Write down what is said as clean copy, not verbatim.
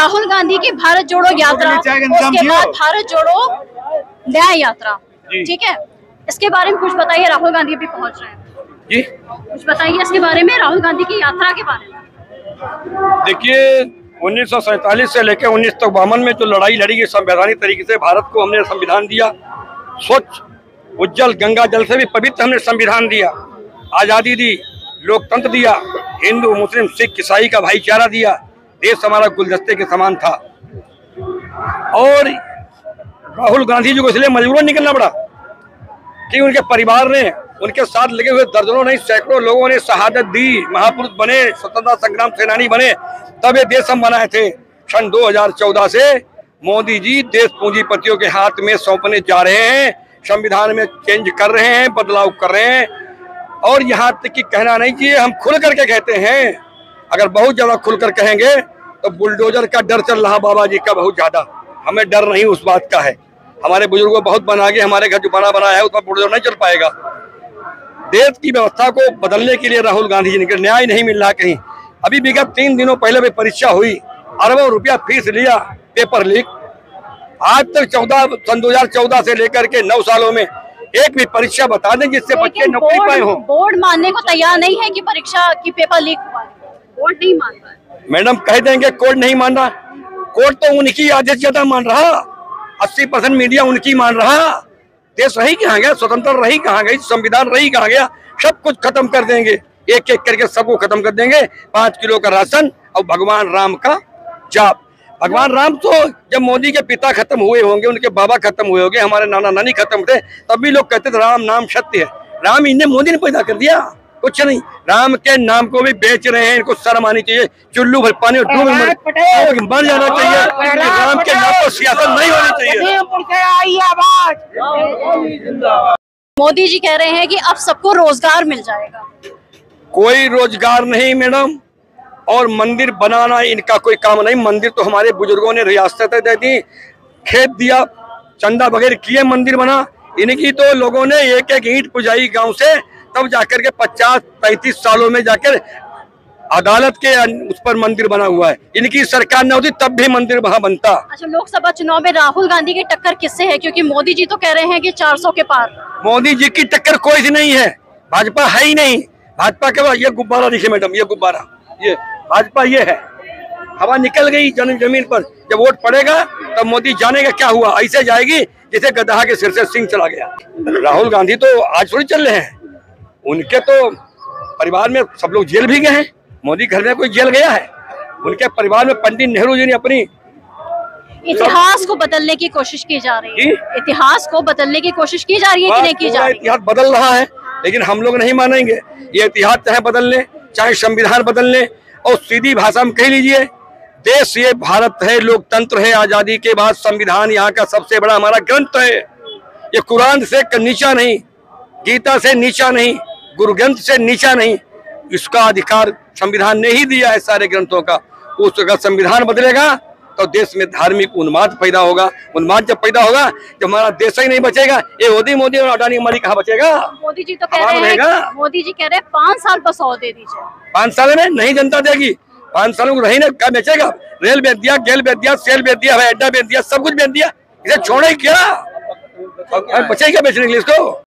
राहुल गांधी की भारत जोड़ो यात्रा, उसके बाद भारत जोड़ो न्याय यात्रा, ठीक है, इसके बारे में कुछ बताइए। राहुल गांधी अभी पहुंच रहे हैं जी, कुछ बताइए इसके बारे में, राहुल गांधी की यात्रा के बारे में। देखिए 1947 से लेकर 1952 में जो लड़ाई लड़ी गई संवैधानिक तरीके से, भारत को हमने संविधान दिया, स्वच्छ उज्जवल गंगा जल से भी पवित्र हमने संविधान दिया, आज़ादी दी, लोकतंत्र दिया, हिंदू मुस्लिम सिख ईसाई का भाईचारा दिया, देश हमारा गुलदस्ते के समान था। और राहुल गांधी जी को इसलिए मजबूरन निकलना पड़ा कि उनके परिवार ने, उनके साथ लगे हुए दर्जनों नहीं सैकड़ों लोगों ने शहादत दी, महापुरुष बने, स्वतंत्रता संग्राम सेनानी बने, तब ये देश हम बनाए थे। सन 2014 से मोदी जी देश पूंजीपतियों के हाथ में सौंपने जा रहे हैं, संविधान में चेंज कर रहे हैं, बदलाव कर रहे हैं। और यहाँ तक कि कहना नहीं चाहिए, हम खुल करके कहते हैं, अगर बहुत ज्यादा खुलकर कहेंगे तो बुलडोजर का डर चल रहा बाबा जी का बहुत ज्यादा, हमें डर नहीं उस बात का है। हमारे बुजुर्गों बहुत बना के, हमारे घर जो बना बनाया है उसमें बुलडोजर नहीं चल पाएगा। देश की व्यवस्था को बदलने के लिए राहुल गांधी जी ने, न्याय नहीं मिल रहा कहीं। अभी विगत 3 दिनों पहले भी परीक्षा हुई, अरबों रुपया फीस लिया, पेपर लीक। आज तक सन 2014 से लेकर के 9 सालों में एक भी परीक्षा बता दें जिससे बच्चे नौकरी पाए हों। बोर्ड मानने को तैयार नहीं है कि परीक्षा की पेपर लीक हुआ है, बोर्ड नहीं मान रहा है। मैडम कह देंगे कोर्ट नहीं मान रहा, कोर्ट तो उनकी आदेश ज्यादा मान रहा, 80% मीडिया उनकी मान रहा। देश रही कहाँ गया, स्वतंत्र रही कहाँ गई, संविधान रही कहाँ गया, सब कुछ खत्म कर देंगे, एक एक करके सबको खत्म कर देंगे। 5 किलो का राशन और भगवान राम का जाप। भगवान राम तो जब मोदी के पिता खत्म हुए होंगे, उनके बाबा खत्म हुए होंगे, हमारे नाना नानी खत्म थे, तब भी लोग कहते थे राम नाम सत्य है। राम इन्हें मोदी ने पैदा कर दिया, कुछ नहीं। राम के नाम को भी बेच रहे हैं, इनको शर्म आनी चाहिए। चुल्लू भर पानी और मर जाना चाहिए। राम के नाम पर सियासत नहीं होनी चाहिए। मोदी जी कह रहे हैं कि अब सबको रोजगार मिल जाएगा। कोई रोजगार नहीं मैडम, और मंदिर बनाना इनका कोई काम नहीं। मंदिर तो हमारे बुजुर्गों ने रियासतें दे दी, खेत दिया, चंदा वगैरह किए, मंदिर बना। इनकी तो लोगों ने एक एक ईंट पुजाई गांव से, तब जाकर के 50-35 सालों में जाकर अदालत के उस पर मंदिर बना हुआ है। इनकी सरकार न होती तब भी मंदिर वहाँ बनता। अच्छा, लोकसभा चुनाव में राहुल गांधी की टक्कर किससे है? क्योंकि मोदी जी तो कह रहे हैं कि 400 के पार। मोदी जी की टक्कर कोई नहीं है, भाजपा है ही नहीं। भाजपा के बाद ये गुब्बारा देखिए मैडम, ये गुब्बारा, ये भाजपा ये है, हवा निकल गई जमीन पर। जब वोट पड़ेगा तब मोदी जानेगा क्या हुआ। ऐसे जाएगी जैसे गधा के सिर से सिंह चला गया। राहुल गांधी तो आज थोड़ी चल रहे हैं, उनके तो परिवार में सब लोग जेल भी गए हैं। मोदी घर में कोई जेल गया है? उनके परिवार में पंडित नेहरू जी ने अपनी इतिहास को बदलने की कोशिश की जा रही है। इतिहास को बदलने की कोशिश की जा रही है कि नहीं की जा रही? इतिहास बदल रहा है, लेकिन हम लोग नहीं मानेंगे। ये इतिहास चाहे बदल ले, चाहे संविधान बदल ले, और सीधी भाषा में कह लीजिए, देश ये भारत है, लोकतंत्र है, आजादी के बाद संविधान यहाँ का सबसे बड़ा हमारा ग्रंथ है। ये कुरान से नीचा नहीं, गीता से नीचा नहीं, गुरु ग्रंथ से नीचा नहीं। इसका अधिकार संविधान ने ही दिया है सारे ग्रंथों का। उस अगर संविधान बदलेगा तो देश में धार्मिक उन्माद पैदा होगा। उन्माद जब पैदा होगा तो हमारा देश ही नहीं बचेगा। ये मोदी और अडानी अंबानी कहाँ बचेगा? मोदी जी तो कह रहे हैं, मोदी जी कह रहे हैं 5 साल बस और दे दीजिए। 5 साल में नहीं जनता देगी। 5 सालों को रही ना, क्या बेचेगा? रेल बेच दिया, गेल बेच दिया, सेल बेच दिया, हवाई अड्डा बेच दिया, सब कुछ बेच दिया। इसे छोड़े क्या, बचेगा बेचने के लिए इसको?